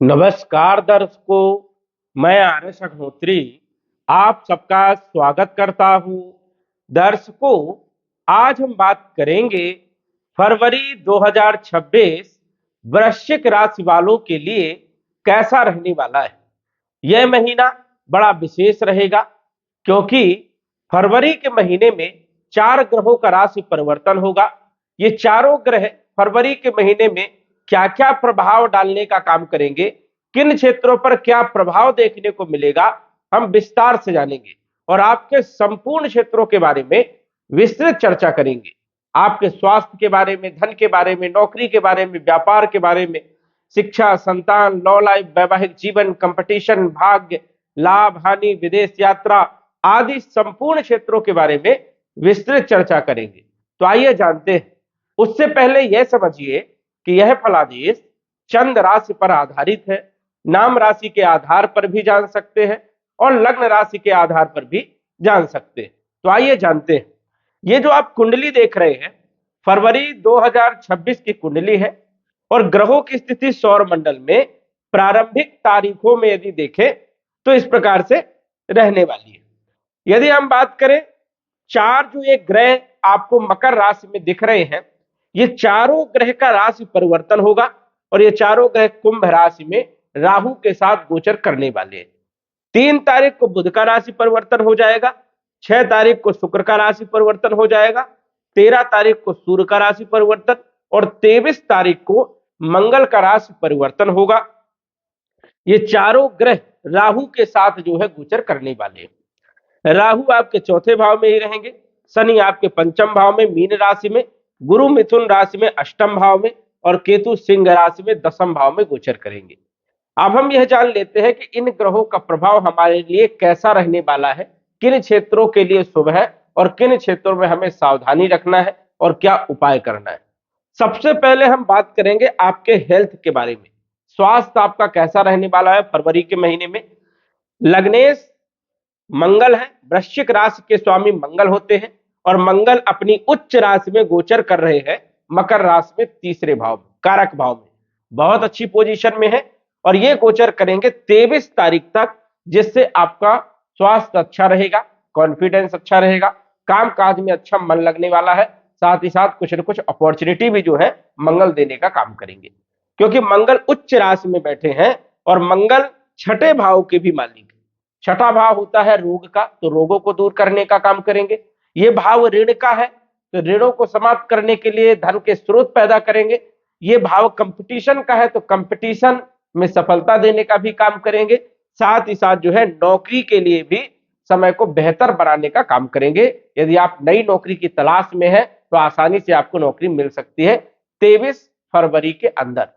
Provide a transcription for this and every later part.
नमस्कार दर्शकों, मैं आर्यस अग्निहोत्री आप सबका स्वागत करता हूं। दर्शकों, आज हम बात करेंगे फरवरी 2026 वृश्चिक राशि वालों के लिए कैसा रहने वाला है। यह महीना बड़ा विशेष रहेगा क्योंकि फरवरी के महीने में 4 ग्रहों का राशि परिवर्तन होगा। ये चारों ग्रह फरवरी के महीने में क्या क्या प्रभाव डालने का काम करेंगे, किन क्षेत्रों पर क्या प्रभाव देखने को मिलेगा, हम विस्तार से जानेंगे और आपके संपूर्ण क्षेत्रों के बारे में विस्तृत चर्चा करेंगे। आपके स्वास्थ्य के बारे में, धन के बारे में, नौकरी के बारे में, व्यापार के बारे में, शिक्षा, संतान, लव लाइफ, वैवाहिक जीवन, कंपटीशन, भाग्य, लाभ, हानि, विदेश यात्रा आदि संपूर्ण क्षेत्रों के बारे में विस्तृत चर्चा करेंगे। तो आइए जानते हैं। उससे पहले यह समझिए कि यह फलादेश चंद्र राशि पर आधारित है। नाम राशि के आधार पर भी जान सकते हैं और लग्न राशि के आधार पर भी जान सकते हैं। तो आइए जानते हैं। ये जो आप कुंडली देख रहे हैं, फरवरी 2026 की कुंडली है और ग्रहों की स्थिति सौर मंडल में प्रारंभिक तारीखों में यदि देखें तो इस प्रकार से रहने वाली है। यदि हम बात करें, चार जो ये ग्रह आपको मकर राशि में दिख रहे हैं, ये चारों ग्रह का राशि परिवर्तन होगा और ये चारों ग्रह कुंभ राशि में राहु के साथ गोचर करने वाले हैं। 3 तारीख को बुध का राशि परिवर्तन हो जाएगा, 6 तारीख को शुक्र का राशि परिवर्तन हो जाएगा, 13 तारीख को सूर्य का राशि परिवर्तन और 23 तारीख को मंगल का राशि परिवर्तन होगा। ये चारों ग्रह राहु के साथ जो है गोचर करने वाले हैं। राहु आपके चौथे भाव में ही रहेंगे, शनि आपके पंचम भाव में मीन राशि में, गुरु मिथुन राशि में अष्टम भाव में और केतु सिंह राशि में दसम भाव में गोचर करेंगे। अब हम यह जान लेते हैं कि इन ग्रहों का प्रभाव हमारे लिए कैसा रहने वाला है, किन क्षेत्रों के लिए शुभ है और किन क्षेत्रों में हमें सावधानी रखना है और क्या उपाय करना है। सबसे पहले हम बात करेंगे आपके हेल्थ के बारे में। स्वास्थ्य आपका कैसा रहने वाला है फरवरी के महीने में। लग्नेश मंगल है, वृश्चिक राशि के स्वामी मंगल होते हैं और मंगल अपनी उच्च राशि में गोचर कर रहे हैं मकर राशि में, तीसरे भाव में, कारक भाव में, बहुत अच्छी पोजीशन में है और ये गोचर करेंगे 23 तारीख तक, जिससे आपका स्वास्थ्य अच्छा रहेगा, कॉन्फिडेंस अच्छा रहेगा, काम काज में अच्छा मन लगने वाला है। साथ ही साथ कुछ न कुछ अपॉर्चुनिटी भी जो है मंगल देने का काम करेंगे क्योंकि मंगल उच्च राशि में बैठे हैं और मंगल छठे भाव के भी मालिक है। छठा भाव होता है रोग का, तो रोगों को दूर करने का काम करेंगे। ये भाव ऋण का है, तो ऋणों को समाप्त करने के लिए धन के स्रोत पैदा करेंगे। ये भाव कंपटीशन का है, तो कंपटीशन में सफलता देने का भी काम करेंगे। साथ ही साथ जो है नौकरी के लिए भी समय को बेहतर बनाने का काम करेंगे। यदि आप नई नौकरी की तलाश में है तो आसानी से आपको नौकरी मिल सकती है 23 फरवरी के अंदर।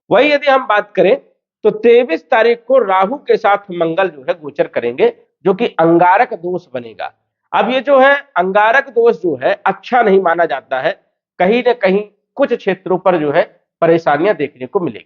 वही यदि हम बात करें तो 23 तारीख को राहु के साथ मंगल जो है गोचर करेंगे, जो कि अंगारक दोष बनेगा। अब ये जो है अंगारक दोष जो है अच्छा नहीं माना जाता है, कहीं ना कहीं कुछ क्षेत्रों पर जो है परेशानियां देखने को मिलेगी।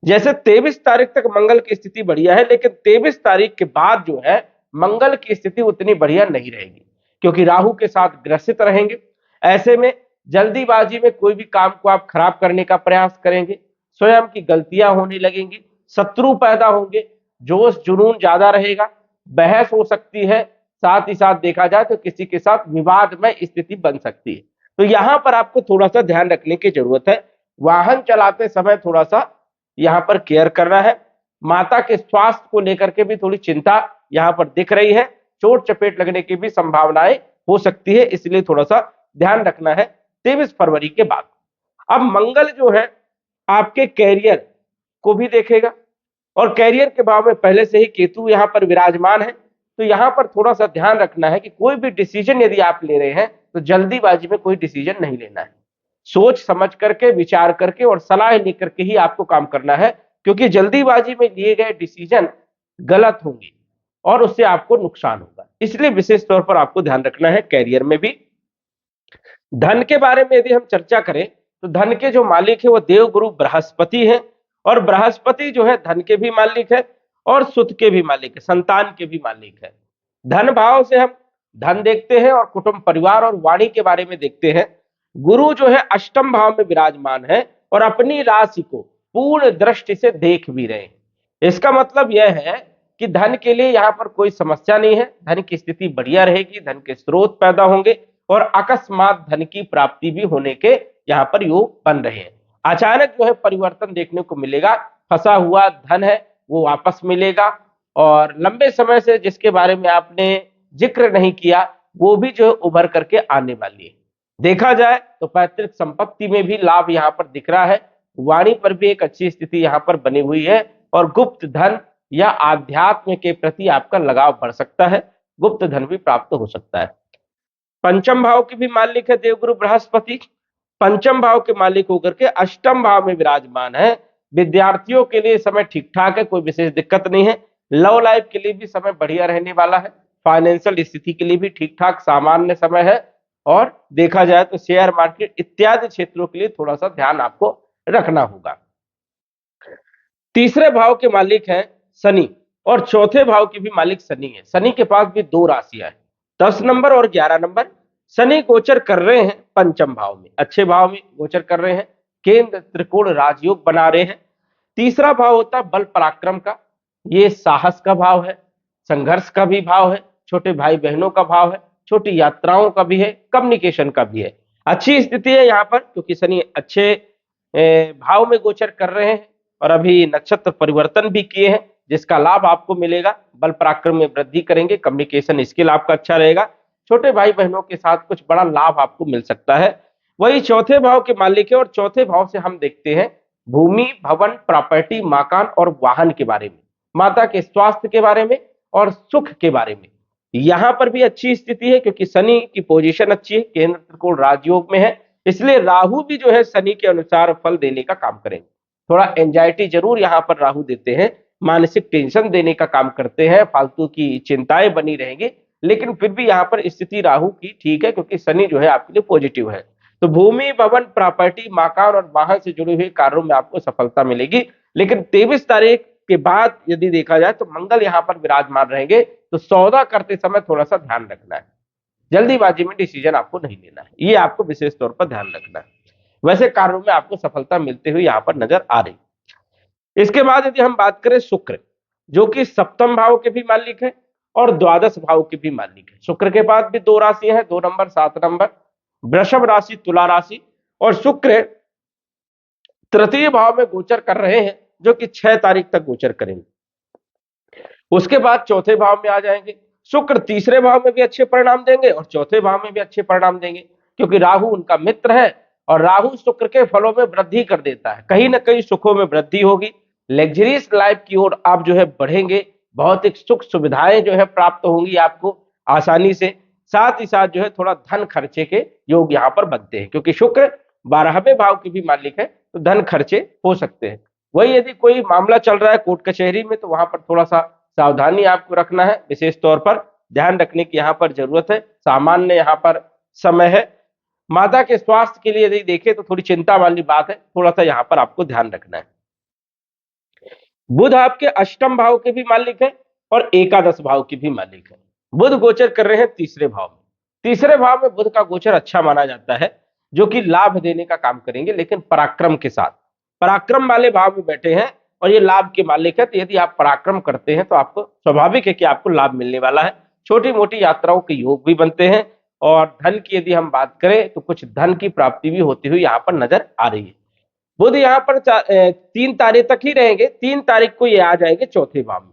जैसे 23 तारीख तक मंगल की स्थिति बढ़िया है, लेकिन 23 तारीख के बाद जो है मंगल की स्थिति उतनी बढ़िया नहीं रहेगी क्योंकि राहु के साथ ग्रसित रहेंगे। ऐसे में जल्दीबाजी में कोई भी काम को आप खराब करने का प्रयास करेंगे, स्वयं की गलतियां होने लगेंगी, शत्रु पैदा होंगे, जोश जुनून ज्यादा रहेगा, बहस हो सकती है। साथ ही साथ देखा जाए तो किसी के साथ विवाद में स्थिति बन सकती है। तो यहां पर आपको थोड़ा सा ध्यान रखने की जरूरत है। वाहन चलाते समय थोड़ा सा यहां पर केयर करना है। माता के स्वास्थ्य को लेकर के भी थोड़ी चिंता यहां पर दिख रही है, चोट चपेट लगने की भी संभावनाएं हो सकती है, इसलिए थोड़ा सा ध्यान रखना है 23 फरवरी के बाद। अब मंगल जो है आपके कैरियर को भी देखेगा और कैरियर के भाव में पहले से ही केतु यहां पर विराजमान है, तो यहां पर थोड़ा सा ध्यान रखना है कि कोई भी डिसीजन यदि आप ले रहे हैं तो जल्दीबाजी में कोई डिसीजन नहीं लेना है। सोच समझ करके, विचार करके और सलाह लेकर के ही आपको काम करना है क्योंकि जल्दीबाजी में लिए गए डिसीजन गलत होंगे और उससे आपको नुकसान होगा। इसलिए विशेष तौर पर आपको ध्यान रखना है कैरियर में भी। धन के बारे में यदि हम चर्चा करें तो धन के जो मालिक है वो देवगुरु बृहस्पति है और बृहस्पति जो है धन के भी मालिक है और सुत के भी मालिक है, संतान के भी मालिक है। धन भाव से हम धन देखते हैं और कुटुंब, परिवार और वाणी के बारे में देखते हैं। गुरु जो है अष्टम भाव में विराजमान है और अपनी राशि को पूर्ण दृष्टि से देख भी रहे हैं। इसका मतलब यह है कि धन के लिए यहाँ पर कोई समस्या नहीं है, धन की स्थिति बढ़िया रहेगी, धन के स्रोत पैदा होंगे और अकस्मात धन की प्राप्ति भी होने के यहाँ पर योग बन रहे हैं। अचानक जो है परिवर्तन देखने को मिलेगा, फंसा हुआ धन है वो वापस मिलेगा, और लंबे समय से जिसके बारे में आपने जिक्र नहीं किया वो भी जो है उभर करके आने वाली है। देखा जाए तो पैतृक संपत्ति में भी लाभ यहाँ पर दिख रहा है, वाणी पर भी एक अच्छी स्थिति यहाँ पर बनी हुई है, और गुप्त धन या आध्यात्म के प्रति आपका लगाव बढ़ सकता है, गुप्त धन भी प्राप्त हो सकता है। पंचम भाव के भी मालिक है देवगुरु बृहस्पति, पंचम भाव के मालिक होकर के अष्टम भाव में विराजमान है। विद्यार्थियों के लिए समय ठीक ठाक है, कोई विशेष दिक्कत नहीं है। लव लाइफ के लिए भी समय बढ़िया रहने वाला है, फाइनेंशियल स्थिति के लिए भी ठीक ठाक सामान्य समय है, और देखा जाए तो शेयर मार्केट इत्यादि क्षेत्रों के लिए थोड़ा सा ध्यान आपको रखना होगा। तीसरे भाव के मालिक हैं शनि, और चौथे भाव के भी मालिक शनि है। शनि के पास भी दो राशियां हैं, 10 नंबर और 11 नंबर। शनि गोचर कर रहे हैं पंचम भाव में, अच्छे भाव में गोचर कर रहे हैं, केंद्र त्रिकोण राजयोग बना रहे हैं। तीसरा भाव होता है बल पराक्रम का, ये साहस का भाव है, संघर्ष का भी भाव है, छोटे भाई बहनों का भाव है, छोटी यात्राओं का भी है, कम्युनिकेशन का भी है। अच्छी स्थिति है यहाँ पर, क्योंकि शनि अच्छे भाव में गोचर कर रहे हैं और अभी नक्षत्र परिवर्तन भी किए हैं, जिसका लाभ आपको मिलेगा। बल पराक्रम में वृद्धि करेंगे, कम्युनिकेशन स्किल आपका अच्छा रहेगा, छोटे भाई बहनों के साथ कुछ बड़ा लाभ आपको मिल सकता है। वही चौथे भाव के मालिक है, और चौथे भाव से हम देखते हैं भूमि, भवन, प्रॉपर्टी, मकान और वाहन के बारे में, माता के स्वास्थ्य के बारे में और सुख के बारे में। यहां पर भी अच्छी स्थिति है, क्योंकि शनि की पोजीशन अच्छी है, केंद्र त्रिकोण राजयोग में है, इसलिए राहु भी जो है शनि के अनुसार फल देने का काम करेंगे। थोड़ा एंजाइटी जरूर यहाँ पर राहु देते हैं, मानसिक टेंशन देने का काम करते हैं, फालतू की चिंताएं बनी रहेंगी, लेकिन फिर भी यहाँ पर स्थिति राहु की ठीक है, क्योंकि शनि जो है आपके लिए पॉजिटिव है। तो भूमि, भवन, प्रॉपर्टी, मकान और वाहन से जुड़े हुए कार्यों में आपको सफलता मिलेगी। लेकिन 23 तारीख के बाद यदि देखा जाए तो मंगल यहाँ पर विराजमान रहेंगे, तो सौदा करते समय थोड़ा सा ध्यान रखना है, जल्दीबाजी में डिसीजन आपको नहीं लेना है, ये आपको विशेष तौर पर ध्यान रखना है। वैसे कार्यों में आपको सफलता मिलते हुए यहाँ पर नजर आ रही। इसके बाद यदि हम बात करें शुक्र, जो कि सप्तम भाव के भी मालिक है और द्वादश भाव के भी मालिक है। शुक्र के पास भी दो राशियां हैं, 2 नंबर 7 नंबर, वृषभ राशि, तुला राशि, और शुक्र तृतीय भाव में गोचर कर रहे हैं, जो कि 6 तारीख तक गोचर करेंगे। उसके बाद चौथे भाव में आ जाएंगे। शुक्र तीसरे भाव में भी अच्छे परिणाम देंगे और चौथे भाव में भी अच्छे परिणाम देंगे, क्योंकि राहु उनका मित्र है, और राहु शुक्र के फलों में वृद्धि कर देता है, कहीं ना कहीं सुखों में वृद्धि होगी, लग्जरियस लाइफ की ओर आप जो है बढ़ेंगे, भौतिक सुख सुविधाएं जो है प्राप्त होंगी आपको आसानी से। साथ ही साथ जो है थोड़ा धन खर्चे के योग यहाँ पर बनते हैं, क्योंकि शुक्र 12वें भाव के भी मालिक है, तो धन खर्चे हो सकते हैं। वही यदि कोई मामला चल रहा है कोर्ट कचहरी में, तो वहां पर थोड़ा सा सावधानी आपको रखना है, विशेष तौर पर ध्यान रखने की यहाँ पर जरूरत है। सामान्य यहाँ पर समय है। माता के स्वास्थ्य के लिए यदि देखें तो थोड़ी चिंता वाली बात है, थोड़ा सा यहाँ पर आपको ध्यान रखना है। बुध आपके अष्टम भाव के भी मालिक है और एकादश भाव के भी मालिक है। बुध गोचर कर रहे हैं तीसरे भाव में। तीसरे भाव में बुध का गोचर अच्छा माना जाता है, जो कि लाभ देने का काम करेंगे, लेकिन पराक्रम के साथ। पराक्रम वाले भाव में बैठे हैं और ये लाभ के मालिक है, तो यदि आप पराक्रम करते हैं तो आपको स्वाभाविक है कि आपको लाभ मिलने वाला है। छोटी मोटी यात्राओं के योग भी बनते हैं, और धन की यदि हम बात करें तो कुछ धन की प्राप्ति भी होती हुई यहाँ पर नजर आ रही है। बुध यहाँ पर 3 तारीख तक ही रहेंगे, 3 तारीख को ये आ जाएंगे चौथे भाव में।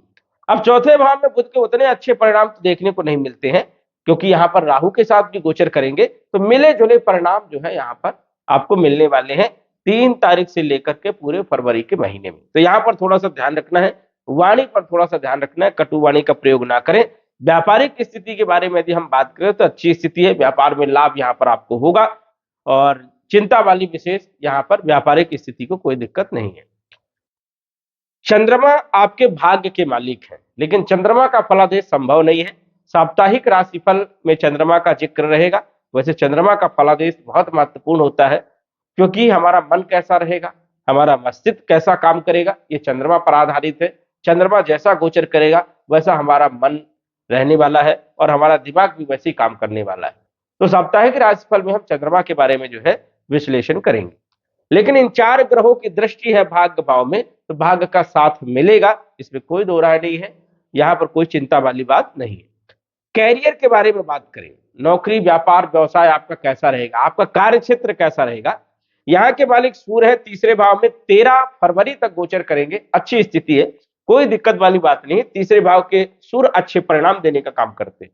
अब चौथे भाव में बुध के उतने अच्छे परिणाम तो देखने को नहीं मिलते हैं, क्योंकि यहाँ पर राहु के साथ भी गोचर करेंगे, तो मिले जुले परिणाम जो है यहाँ पर आपको मिलने वाले हैं 3 तारीख से लेकर के पूरे फरवरी के महीने में। तो यहाँ पर थोड़ा सा ध्यान रखना है, वाणी पर थोड़ा सा ध्यान रखना है, कटु वाणी का प्रयोग ना करें। व्यापारिक स्थिति के बारे में यदि हम बात करें तो अच्छी स्थिति है, व्यापार में लाभ यहाँ पर आपको होगा, और चिंता वाली विशेष यहाँ पर व्यापारिक स्थिति को कोई दिक्कत नहीं है। चंद्रमा आपके भाग्य के मालिक हैं, लेकिन चंद्रमा का फलादेश संभव नहीं है। साप्ताहिक राशिफल में चंद्रमा का जिक्र रहेगा। वैसे चंद्रमा का फलादेश बहुत महत्वपूर्ण होता है, क्योंकि हमारा मन कैसा रहेगा, हमारा मस्तिष्क कैसा काम करेगा, ये चंद्रमा पर आधारित है। चंद्रमा जैसा गोचर करेगा वैसा हमारा मन रहने वाला है, और हमारा दिमाग भी वैसे ही काम करने वाला है। तो साप्ताहिक राशिफल में हम चंद्रमा के बारे में जो है विश्लेषण करेंगे। लेकिन इन 4 ग्रहों की दृष्टि है भाग्य भाव में, तो भाग्य का साथ मिलेगा, इसमें कोई दो राय नहीं है, यहां पर कोई चिंता वाली बात नहीं है। कैरियर के बारे में बात करें, नौकरी, व्यापार, व्यवसाय आपका कैसा रहेगा, आपका कार्य क्षेत्र कैसा रहेगा। यहाँ के मालिक सूर्य है, तीसरे भाव में 13 फरवरी तक गोचर करेंगे, अच्छी स्थिति है, कोई दिक्कत वाली बात नहीं है। तीसरे भाव के सूर्य अच्छे परिणाम देने का काम करते हैं।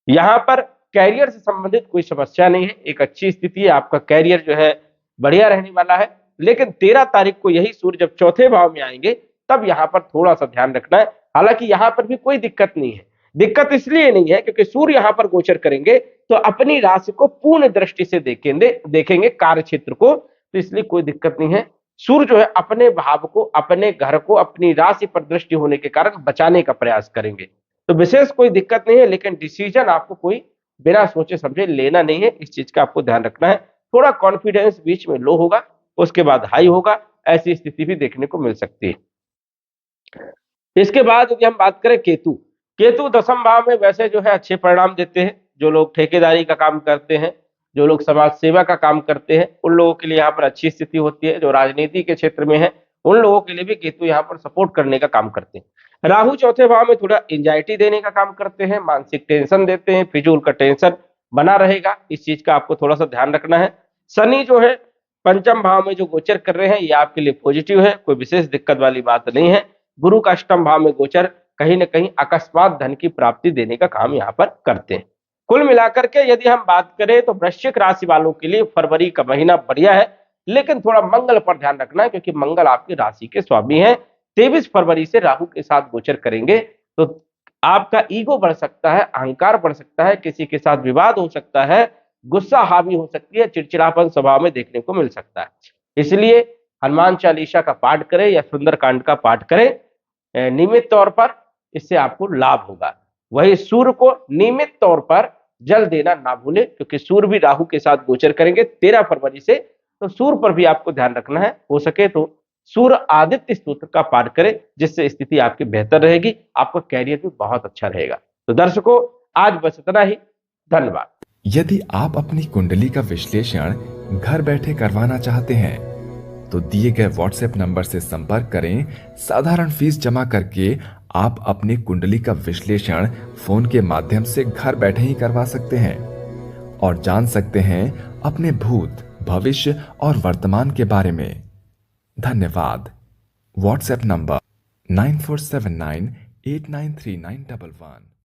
यहाँ पर कैरियर से संबंधित कोई समस्या नहीं है, एक अच्छी स्थिति है, आपका कैरियर जो है बढ़िया रहने वाला है। लेकिन 13 तारीख को यही सूर्य जब चौथे भाव में आएंगे, तब यहाँ पर थोड़ा सा ध्यान रखना है। हालांकि यहाँ पर भी कोई दिक्कत नहीं है, दिक्कत इसलिए नहीं है क्योंकि सूर्य यहाँ पर गोचर करेंगे तो अपनी राशि को पूर्ण दृष्टि से देखेंगे कार्य क्षेत्र को, तो इसलिए कोई दिक्कत नहीं है। सूर्य जो है अपने भाव को, अपने घर को, अपनी राशि पर दृष्टि होने के कारण बचाने का प्रयास करेंगे, तो विशेष कोई दिक्कत नहीं है। लेकिन डिसीजन आपको कोई बिना सोचे समझे लेना नहीं है, इस चीज का आपको ध्यान रखना है। थोड़ा कॉन्फिडेंस बीच में लो होगा, उसके बाद हाई होगा, ऐसी स्थिति भी देखने को मिल सकती है। इसके बाद यदि हम बात करें केतु, केतु 10वें भाव में वैसे जो है अच्छे परिणाम देते हैं। जो लोग ठेकेदारी का काम करते हैं, जो लोग समाज सेवा का काम करते हैं, उन लोगों के लिए यहाँ पर अच्छी स्थिति होती है। जो राजनीति के क्षेत्र में है, उन लोगों के लिए भी केतु यहाँ पर सपोर्ट करने का काम करते हैं। राहु चौथे भाव में थोड़ा एंजाइटी देने का काम करते हैं, मानसिक टेंशन देते हैं, फिजूल का टेंशन बना रहेगा, इस चीज का आपको थोड़ा सा ध्यान रखना है। शनि जो है 5वें भाव में जो गोचर कर रहे हैं, ये आपके लिए पॉजिटिव है, कोई विशेष दिक्कत वाली बात नहीं है। गुरु का 8वें भाव में गोचर कहीं ना कहीं अकस्मात धन की प्राप्ति देने का काम यहाँ पर करते हैं। कुल मिलाकर के यदि हम बात करें तो वृश्चिक राशि वालों के लिए फरवरी का महीना बढ़िया है, लेकिन थोड़ा मंगल पर ध्यान रखना है, क्योंकि मंगल आपकी राशि के स्वामी हैं। 23 फरवरी से राहु के साथ गोचर करेंगे, तो आपका ईगो बढ़ सकता है, अहंकार बढ़ सकता है, किसी के साथ विवाद हो सकता है, गुस्सा हावी हो सकती है, चिड़चिड़ापन स्वभाव में देखने को मिल सकता है। इसलिए हनुमान चालीसा का पाठ करें या सुंदरकांड का पाठ करें नियमित तौर पर, इससे आपको लाभ होगा। वही सूर्य को नियमित तौर पर जल देना ना भूले, क्योंकि सूर्य भी राहु के साथ गोचर करेंगे 13 फरवरी से, तो सूर्य पर भी आपको ध्यान रखना है। हो सके तो सूर्य आदित्य स्तोत्र का पाठ करें, जिससे स्थिति आपकी बेहतर रहेगी, आपका कैरियर भी बहुत अच्छा रहेगा। तो दर्शकों, आज बस इतना ही, धन्यवाद। यदि आप अपनी कुंडली का विश्लेषण घर बैठे करवाना चाहते हैं तो दिए गए व्हाट्सएप नंबर से संपर्क करें। साधारण फीस जमा करके आप अपनी कुंडली का विश्लेषण फोन के माध्यम से घर बैठे ही करवा सकते हैं और जान सकते हैं अपने भूत, भविष्य और वर्तमान के बारे में। धन्यवाद। WhatsApp number 9479893911।